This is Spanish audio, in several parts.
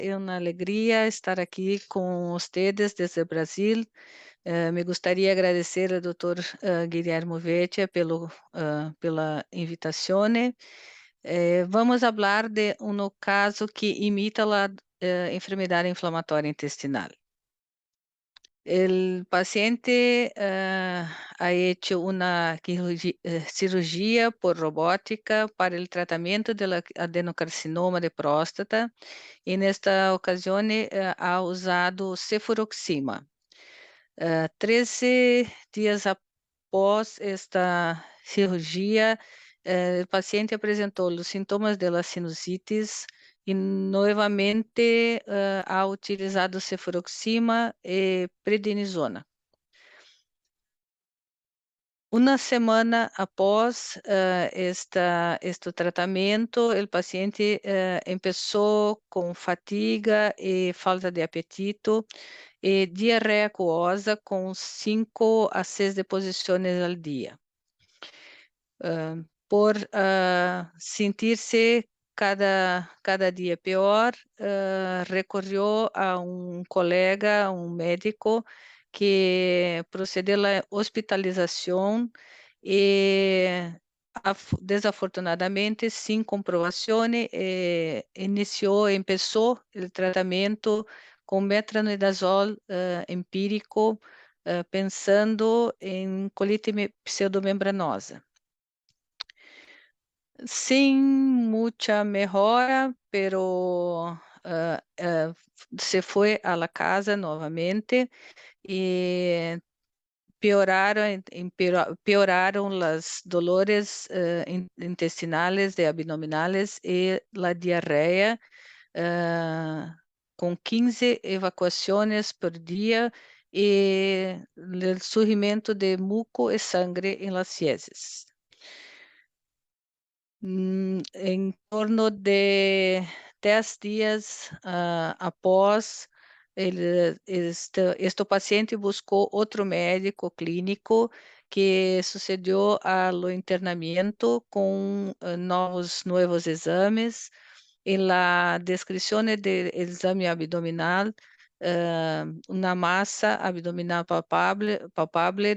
é uma alegria estar aqui com vocês desde o Brasil. Me gostaria de agradecer ao Dr. Guilherme Vecchia pela invitação. Vamos falar de um caso que imita a enfermidade inflamatória intestinal. El paciente ha hecho una cirugía por robótica para el tratamiento del adenocarcinoma de próstata. En esta ocasión ha usado cefuroxima. 13 días após esta cirurgia, o paciente apresentou os sintomas da sinusite e novamente ha utilizado cefuroxima e prednisona. Uma semana após este tratamento, o paciente começou com fadiga e falta de apetito e diarreia aquosa com 5 a 6 deposições ao dia. Por sentir-se cada dia pior, recorreu a um colega, um médico, que procedeu à hospitalização e, desafortunadamente, sem comprovação, começou o tratamento com metronidazol empírico, pensando em colite pseudomembranosa. Sin mucha mejora, pero se fue a la casa nuevamente y peoraron los dolores intestinales y abdominales y la diarrea, con 15 evacuaciones por día y el surgimiento de muco y sangre en las heces. Em torno de 10 dias após, este paciente buscou outro médico clínico que sucedeu ao internamento com novos exames. E na descrição do exame abdominal, uma massa abdominal palpável,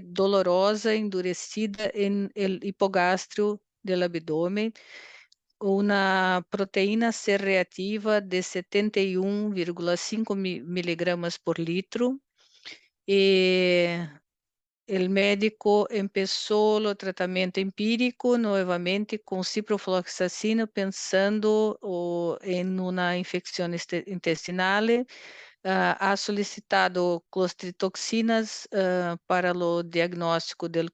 dolorosa, endurecida em el hipogástrio do abdômen, uma proteína C reativa de 71,5 miligramas por litro, e o médico começou o tratamento empírico novamente com ciprofloxacina, pensando em uma infecção intestinal. Ha solicitado clostritoxinas para o diagnóstico de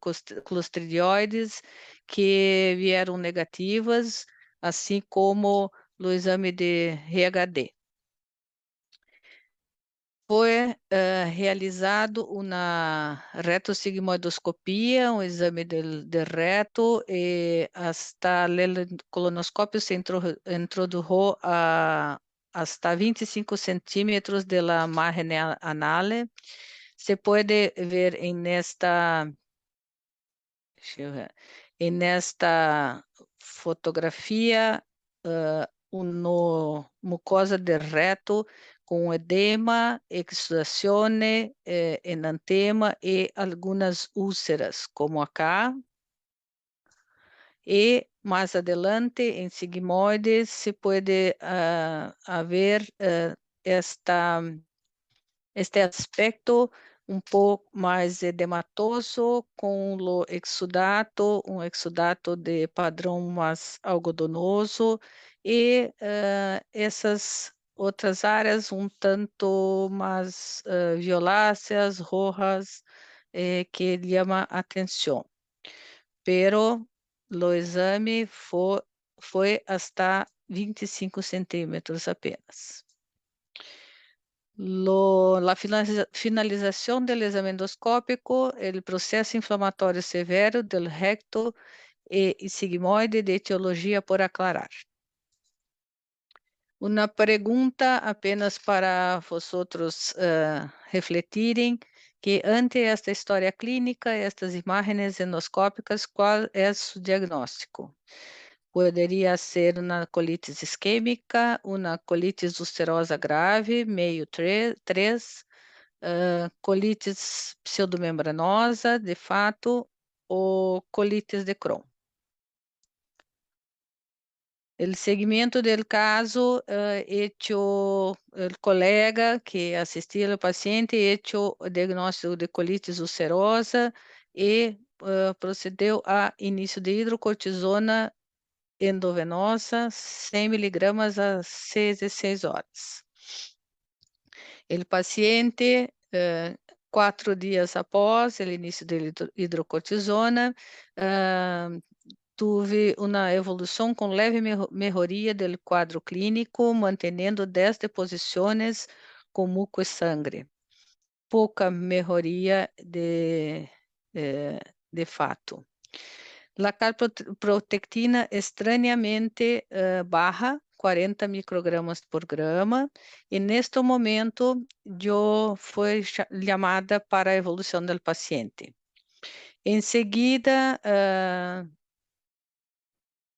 clostridioides, que vieram negativas, assim como o exame de RHD. Foi realizado uma retossigmoidoscopia, um exame de reto, e hasta o colonoscópio se introduziu hasta 25 centímetros de la margen anal. Se pode ver en esta fotografia uma mucosa de reto com edema, exudação, enantema e algumas úlceras, como acá. E mais adelante, em sigmoides, se pode ver este aspecto um pouco mais edematoso, com o exudato, um exudato de padrão mais algodonoso, e essas outras áreas um tanto mais violáceas, rojas, que chama a atenção. Pero o exame foi hasta 25 centímetros apenas. La finalización del examen endoscópico, el proceso inflamatorio severo del recto y sigmoide de etiología por aclarar. Una pregunta apenas para vosotros refletirem, que ante esta história clínica, estas imagens endoscópicas, qual é o diagnóstico? Poderia ser uma colitis isquêmica, uma colitis ulcerosa grave, meio 3, colitis pseudomembranosa, de fato, ou colitis de Crohn. El seguimiento del caso, hecho el colega que asistía al paciente, hecho diagnóstico de colitis ulcerosa y procedió a inicio de hidrocortisona endovenosa, 100 miligramas a 6 horas. El paciente, 4 dias após o início da hidrocortisona, tive uma evolução com leve melhoria do quadro clínico, mantendo 10 deposições com muco e sangue. Pouca melhoria de fato. La calprotectina estranhamente baja, 40 microgramas por grama, e neste momento eu fui chamada para a evolução do paciente. Em seguida,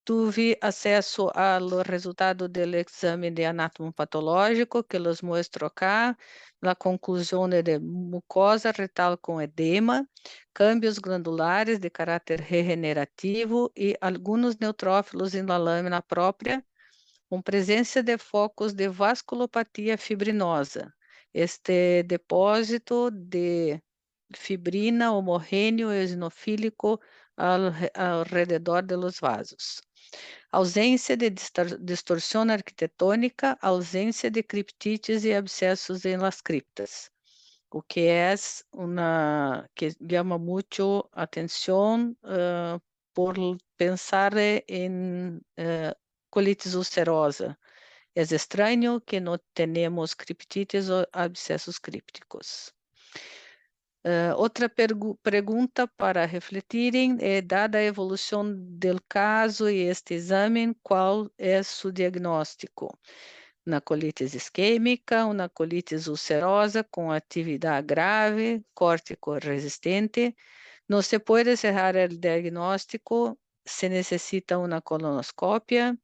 tive acesso ao resultado do exame de anatomopatológico, que los muestro acá, a conclusão de mucosa retal com edema, câmbios glandulares de caráter regenerativo e alguns neutrófilos na lâmina própria, com presença de focos de vasculopatia fibrinosa. Este depósito de fibrina homogêneo eosinofílico ao redor de los vasos. Ausência de distorção arquitetônica, ausência de criptites e abscessos em las criptas, o que é uma que chama muito atenção por pensar em colitis ulcerosa. É estranho que não tenhamos criptites ou abscessos crípticos. Outra pergunta para refletirem é, dada a evolução do caso e este exame, qual é seu diagnóstico? Uma colitis isquêmica, uma colitis ulcerosa com atividade grave, córtico resistente. Não se pode cerrar o diagnóstico, se necessita uma colonoscópia,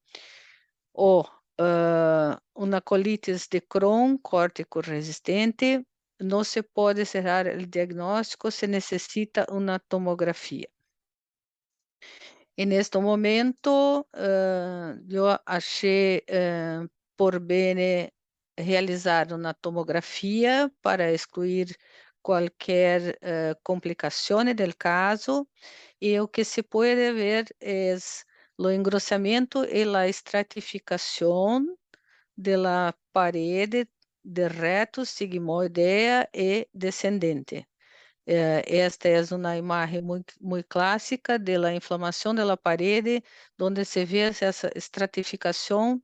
ou uma colitis de Crohn, córtico resistente. Não se pode cerrar o diagnóstico, se necessita uma tomografia. E neste momento, eu achei por bem realizar uma tomografia para excluir qualquer complicação do caso, e o que se pode ver é o engrossamento e a estratificação da parede de reto, sigmoidea e descendente. Esta é uma imagem muito clássica da inflamação da parede, onde se vê essa estratificação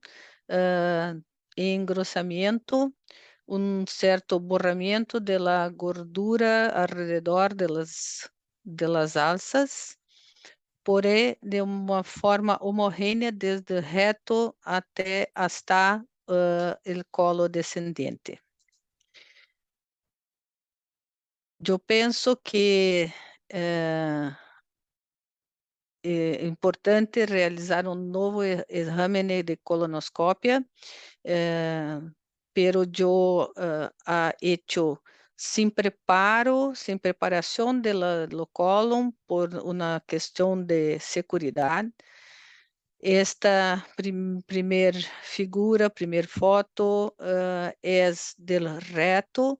e engrossamento, certo borramento da gordura alrededor das alças, porém de uma forma homogênea desde o reto até hasta o colo descendente. Eu penso que é importante realizar um novo exame de colonoscópia, pero eu ha hecho sem preparo, sem preparação do cólon por uma questão de segurança. Esta primeira figura, primeira foto, é do reto,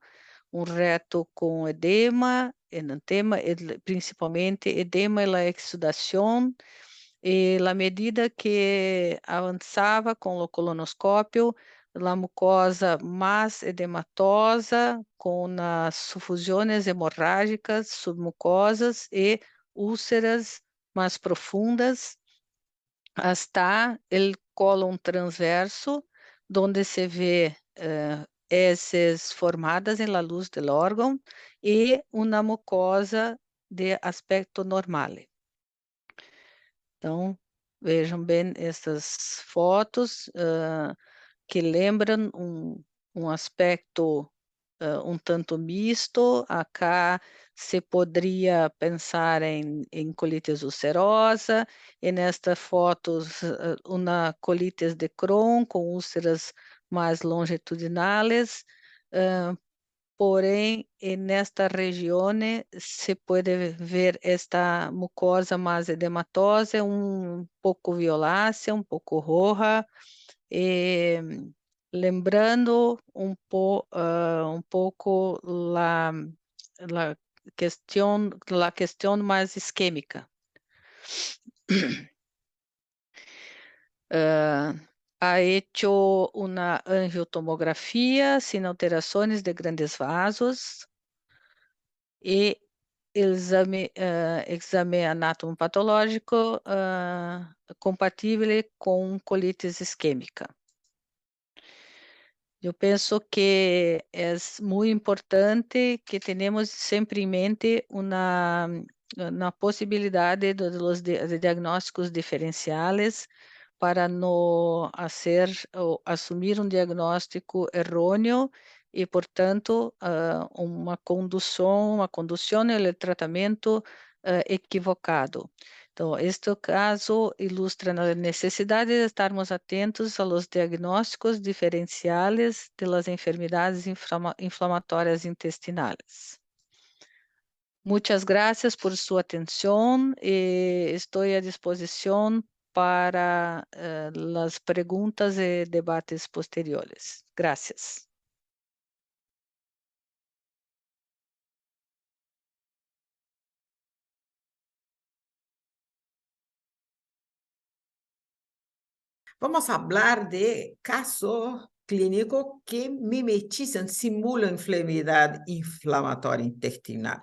reto com edema, enantema, principalmente edema e a exudação, e à medida que avançava com o colonoscópio, a mucosa mais edematosa, com as sufusões hemorrágicas submucosas e úlceras mais profundas, hasta el cólon transverso, donde se vê heces formadas em la luz del órgão e uma mucosa de aspecto normal. Então, vejam bem essas fotos que lembram um aspecto um tanto misto. Acá se poderia pensar em colitis ulcerosa, e nesta foto uma colitis de Crohn com úlceras mais longitudinais, porém, nesta região se pode ver esta mucosa mais edematosa, pouco violácea, pouco roja, eh, lembrando um pouco la questão mais isquêmica. Ha hecho una angiotomografía sin alteraciones de grandes vasos e exame anatomopatológico compatível com colitis isquêmica. Eu penso que é muito importante que tenhamos sempre em mente uma possibilidade de diagnósticos diferenciais para não assumir um diagnóstico errôneo e, portanto, uma condução e tratamento equivocado. Então, este caso ilustra a necessidade de estarmos atentos aos diagnósticos diferenciais das enfermidades inflamatórias intestinais. Muchas gracias por su atención y estoy a disposición para las preguntas y debates posteriores. Gracias. Vamos a hablar de casos clínicos que mimetizan, simulan enfermedad inflamatoria intestinal.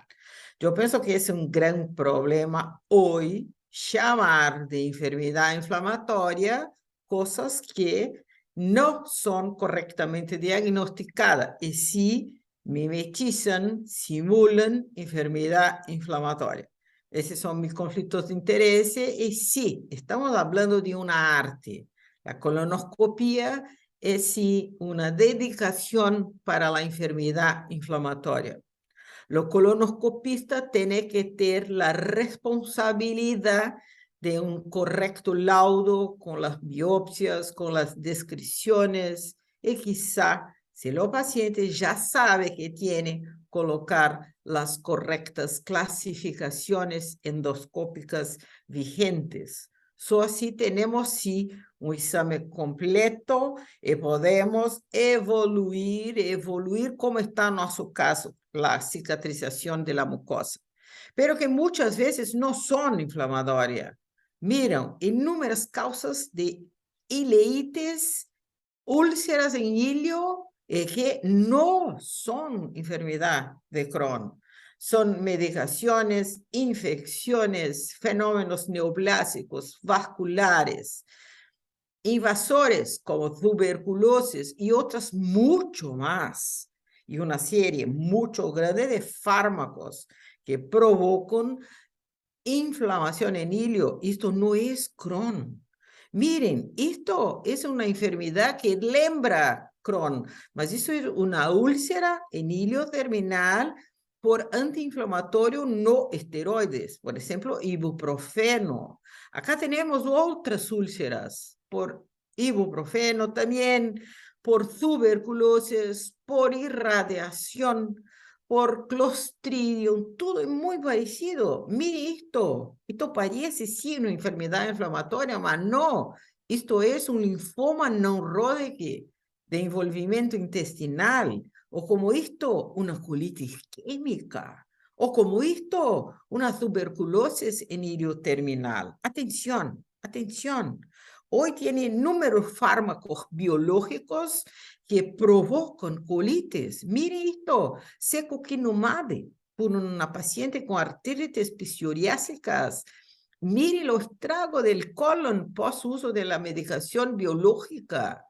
Yo pienso que es un gran problema hoy llamar de enfermedad inflamatoria cosas que no son correctamente diagnosticadas y sí mimetizan, simulan enfermedad inflamatoria. Esos son mis conflictos de interés y sí, estamos hablando de una arte. La colonoscopia es sí una dedicación para la enfermedad inflamatoria. Los colonoscopistas tienen que tener la responsabilidad de un correcto laudo con las biopsias, con las descripciones, y quizá, si los pacientes ya saben que tienen, colocar las correctas clasificaciones endoscópicas vigentes. Só así tenemos sí un examen completo y podemos evoluir como está nuestro caso, la cicatrización de la mucosa. Pero que muchas veces no son inflamatorias. Miran, inúmeras causas de ileites, úlceras en hilo, que no son enfermedad de Crohn. Son medicaciones, infecciones, fenómenos neoplásicos, vasculares, invasores como tuberculosis y otras mucho más. Y una serie mucho grande de fármacos que provocan inflamación en hilo. Esto no es Crohn. Miren, esto es una enfermedad que lembra Crohn, mas eso es una úlcera en hilo terminal por antiinflamatorio no esteroides, por ejemplo, ibuprofeno. Acá tenemos otras úlceras por ibuprofeno también, por tuberculosis, por irradiación, por Clostridium, todo es muy parecido. Mire esto parece sí una enfermedad inflamatoria, pero no, esto es un linfoma no Hodgkin de envolvimiento intestinal, o como esto, una colitis química, o como esto, una tuberculosis en hilo terminal. Atención, atención. Hoy tiene números fármacos biológicos que provocan colitis. Mire esto, secukinumab por una paciente con artritis psoriásicas. Mire los estragos del colon post-uso de la medicación biológica.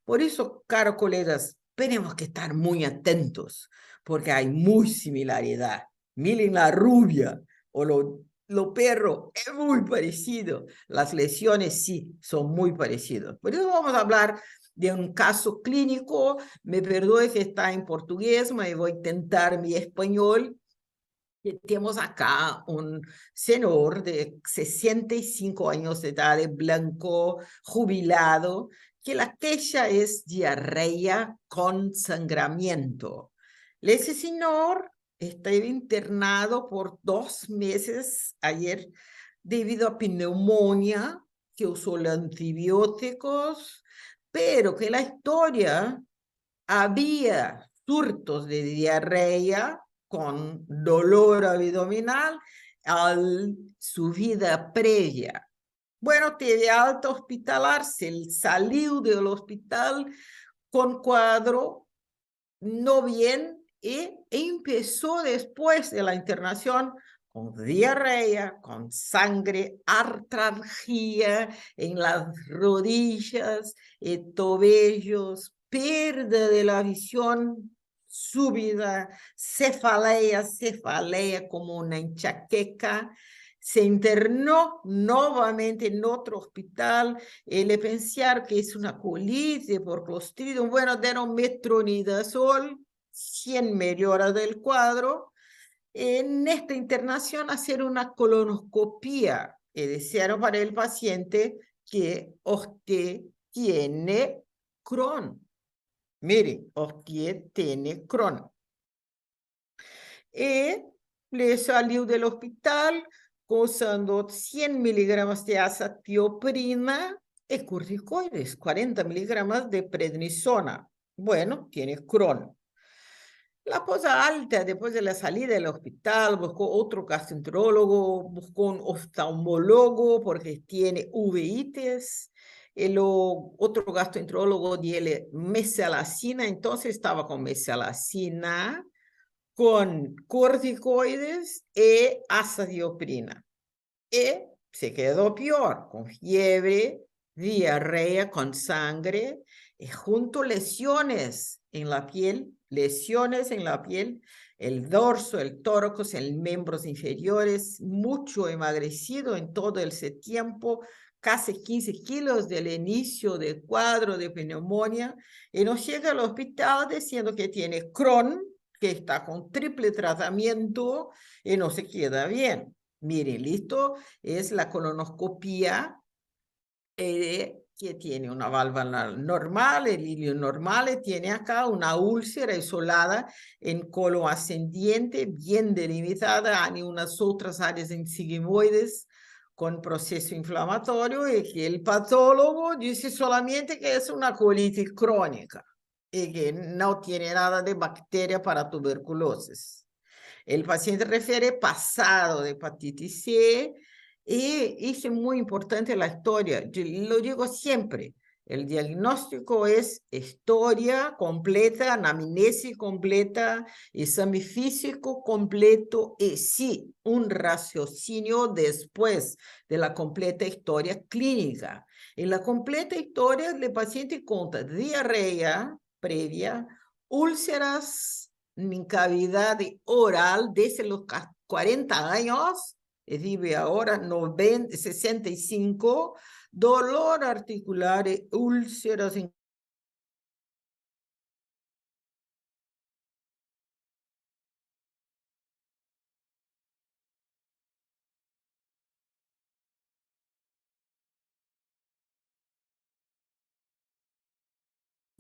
Por eso, caros colegas, tenemos que estar muy atentos, porque hay muy similaridad. Miren la rubia o lo perro, es muy parecido. Las lesiones sí son muy parecidos. Por eso vamos a hablar de un caso clínico. Me perdoe que está en portugués, pero voy a intentar mi español. Temos acá un señor de 65 años de edad, blanco, jubilado, que la queja es diarrea con sangramiento. Ese señor está internado por 2 meses ayer debido a pneumonia, que usó antibióticos, pero que la historia había surtos de diarrea con dolor abdominal a su vida previa. Bueno, tiene alta hospitalar, se salió del hospital con cuadro no bien y empezó después de la internación con diarrea, con sangre, artralgia en las rodillas, tobillos, pérdida de la visión súbita, cefalea como una enxaqueca. Se internó nuevamente en otro hospital. Le pensar que es una colitis por Clostridium. Bueno, dieron metronidazol, 100 mejora del cuadro. En esta internación hacer una colonoscopía y desearon para el paciente que usted tiene Crohn. Mire, usted tiene Crohn. Y le salió del hospital usando 100 miligramos de azatioprina y corticoides, 40 miligramos de prednisona. Bueno, tiene Crohn. La cosa alta, después de la salida del hospital, buscó otro gastroenterólogo, buscó un oftalmólogo porque tiene uveitis. El otro gastroenterólogo dio mesalazina, entonces estaba con mesalazina, con corticoides y azatioprina. Y se quedó peor, con fiebre, diarrea, con sangre, y junto lesiones en la piel, el dorso, el tórax, el miembros inferiores, mucho emagrecido en todo ese tiempo, casi 15 kilos del inicio del cuadro de neumonía, y nos llega al hospital diciendo que tiene Crohn, que está con triple tratamiento y no se queda bien. Miren, listo, es la colonoscopía que tiene una válvula normal, el hilio normal, tiene acá una úlcera isolada en colon ascendiente, bien delimitada, hay unas otras áreas en sigmoides con proceso inflamatorio y que el patólogo dice solamente que es una colitis crónica y que no tiene nada de bacteria para tuberculosis. El paciente refiere pasado de hepatitis C y es muy importante la historia. Yo lo digo siempre, el diagnóstico es historia completa, anamnesis completa, examen físico completo y sí, un raciocinio después de la completa historia clínica. En la completa historia, el paciente cuenta diarrea previa, úlceras en cavidad oral desde los 40 años, vive ahora 90, 65, dolor articular, úlceras en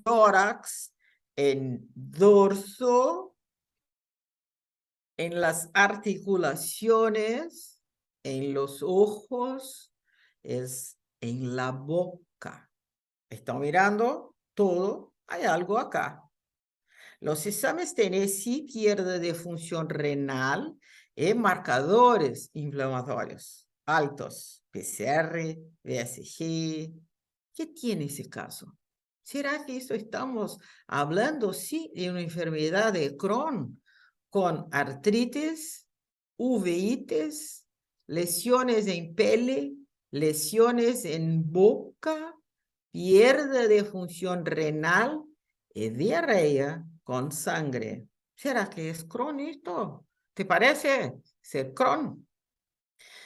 tórax, en dorso, en las articulaciones, en los ojos, es en la boca. Están mirando todo, hay algo acá. Los exámenes tienen sí pierde de función renal y marcadores inflamatorios altos, PCR, VSG. ¿Qué tiene ese caso? ¿Será que esto estamos hablando, sí, de una enfermedad de Crohn con artritis, uveitis, lesiones en pele, lesiones en boca, pierde de función renal y diarrea con sangre? ¿Será que es Crohn esto? ¿Te parece ser Crohn?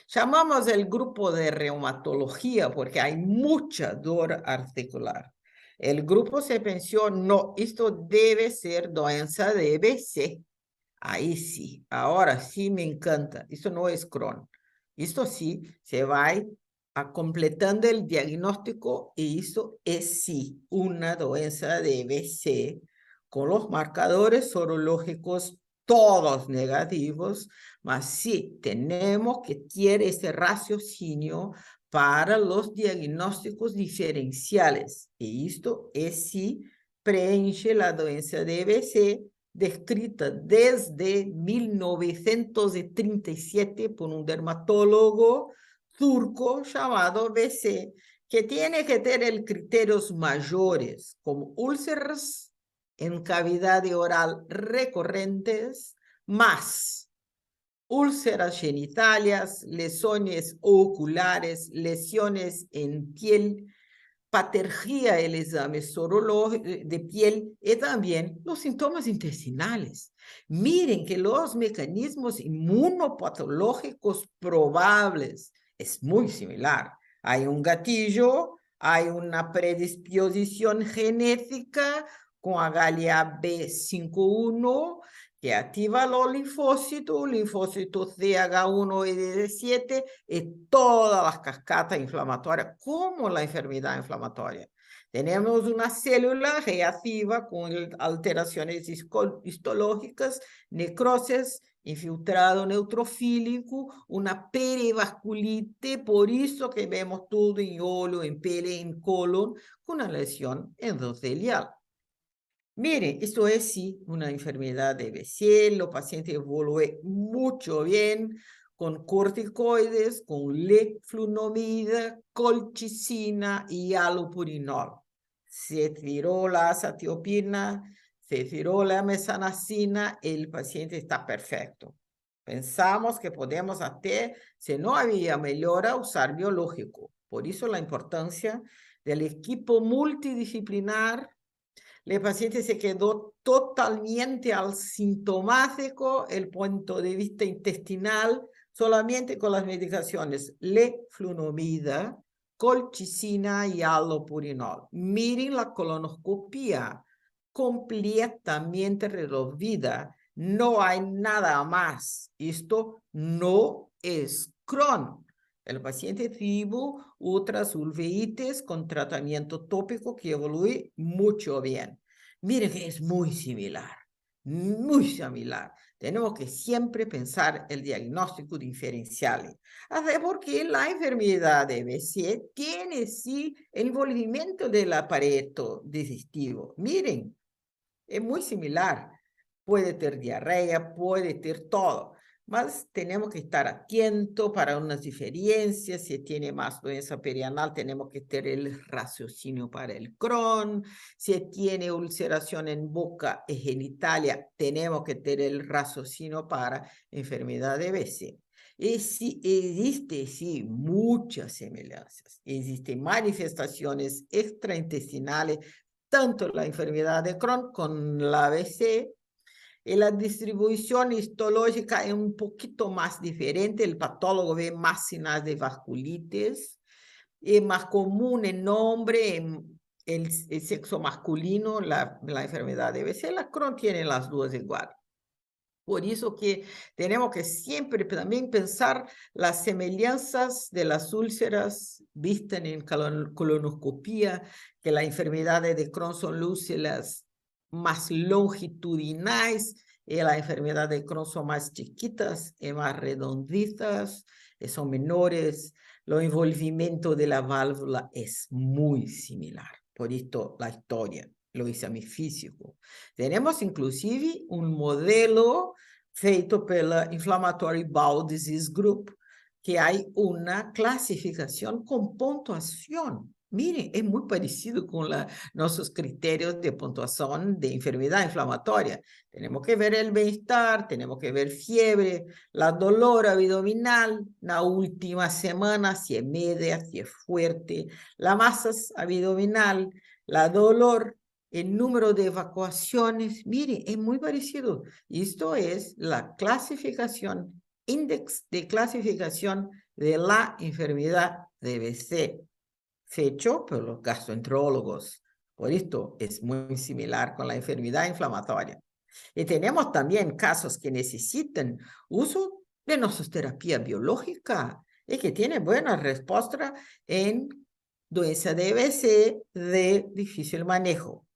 Llamamos el grupo de reumatología porque hay mucha dolor articular. El grupo se pensó, no, esto debe ser doença de BC. Ahí sí, ahora sí me encanta. Esto no es Crohn. Esto sí, se va a completando el diagnóstico y esto es sí una doença de BC con los marcadores sorológicos todos negativos, mas sí tenemos que tener ese raciocinio para los diagnósticos diferenciales. Y esto es sí preenche la doença de BC descrita desde 1937 por un dermatólogo turco llamado BC, que tiene que tener criterios mayores como úlceras en cavidad oral recurrentes, más úlceras genitales, lesiones oculares, lesiones en piel, patología el examen sorológico de piel y también los síntomas intestinales. Miren que los mecanismos inmunopatológicos probables es muy similar. Hay un gatillo, hay una predisposición genética con Agalia B51 que activa los linfócitos CH1 y D7 y todas las cascadas inflamatorias, como la enfermedad inflamatoria. Tenemos una célula reactiva con alteraciones histológicas, necrosis, infiltrado neutrofílico, una perivasculite, por eso que vemos todo en olho, en pele, en colon, con una lesión endotelial. Mire, esto es sí una enfermedad de BC, los pacientes evoluyen mucho bien con corticoides, con leflunomida, colchicina y allopurinol. Se tiró la azathioprina, se tiró la mesanacina, el paciente está perfecto. Pensamos que podemos hacer, si no había mejora, usar biológico. Por eso la importancia del equipo multidisciplinar. El paciente se quedó totalmente asintomático el punto de vista intestinal, solamente con las medicaciones leflunomida, colchicina y allopurinol. Miren la colonoscopia completamente resolvida. No hay nada más. Esto no es Crohn. El paciente tuvo otras uveitis con tratamiento tópico que evoluye mucho bien. Miren que es muy similar, muy similar. Tenemos que siempre pensar el diagnóstico diferencial. Hasta porque la enfermedad de BC tiene sí el envolvimiento del aparato digestivo. Miren, es muy similar. Puede tener diarrea, puede tener todo. Mas tenemos que estar atentos para unas diferencias. Si tiene más doença perianal, tenemos que tener el raciocinio para el Crohn. Si tiene ulceración en boca y genitalia, tenemos que tener el raciocinio para enfermedad de BC. Y sí, existe, sí, muchas semejanzas. Existen manifestaciones extraintestinales tanto la enfermedad de Crohn con la BC, y la distribución histológica es un poquito más diferente. El patólogo ve más signos de vasculitis, es más común en hombre, en el sexo masculino, la enfermedad de BC. La Crohn tiene las dos igual. Por eso que tenemos que siempre también pensar las semejanzas de las úlceras vistas en colonoscopía, que las enfermedades de Crohn son úlceras más longitudinales y las enfermedades de Crohn son más chiquitas y más redonditas y son menores. El envolvimiento de la válvula es muy similar. Por esto la historia, lo exame físico. Tenemos inclusive un modelo feito pela Inflammatory Bowel Disease Group, que hay una clasificación con puntuación. Miren, es muy parecido con nuestros criterios de puntuación de enfermedad inflamatoria. Tenemos que ver el bienestar, tenemos que ver fiebre, la dolor abdominal, la última semana, si es media, si es fuerte, la masa abdominal, la dolor, el número de evacuaciones. Mire, es muy parecido. Esto es la clasificación, índice de clasificación de la enfermedad de BC, fecho por los gastroenterólogos. Por esto es muy similar con la enfermedad inflamatoria. Y tenemos también casos que necesitan uso de nosoterapia biológica y que tiene buena respuesta en doença de EBC de difícil manejo.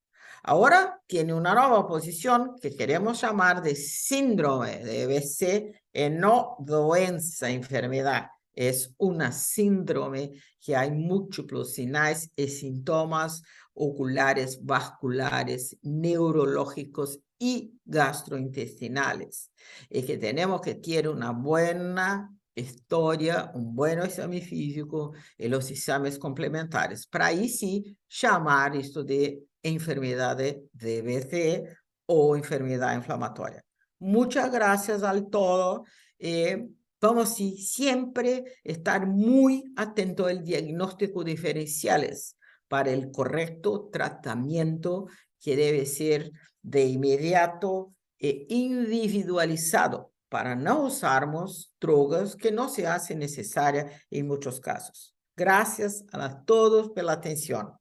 Ahora tiene una nueva posición que queremos llamar de síndrome de EBC y no doença, enfermedad. Es una síndrome que hay múltiples sinais y síntomas oculares, vasculares, neurológicos y gastrointestinales. Y que tenemos que tener una buena historia, un buen exame físico y los exames complementares. Para ahí sí llamar esto de enfermedad de DBC o enfermedad inflamatoria. Muchas gracias al todo. Vamos sí, siempre estar muy atento al diagnóstico diferenciales para el correcto tratamiento que debe ser de inmediato e individualizado para no usarmos drogas que no se hacen necesarias en muchos casos. Gracias a todos por la atención.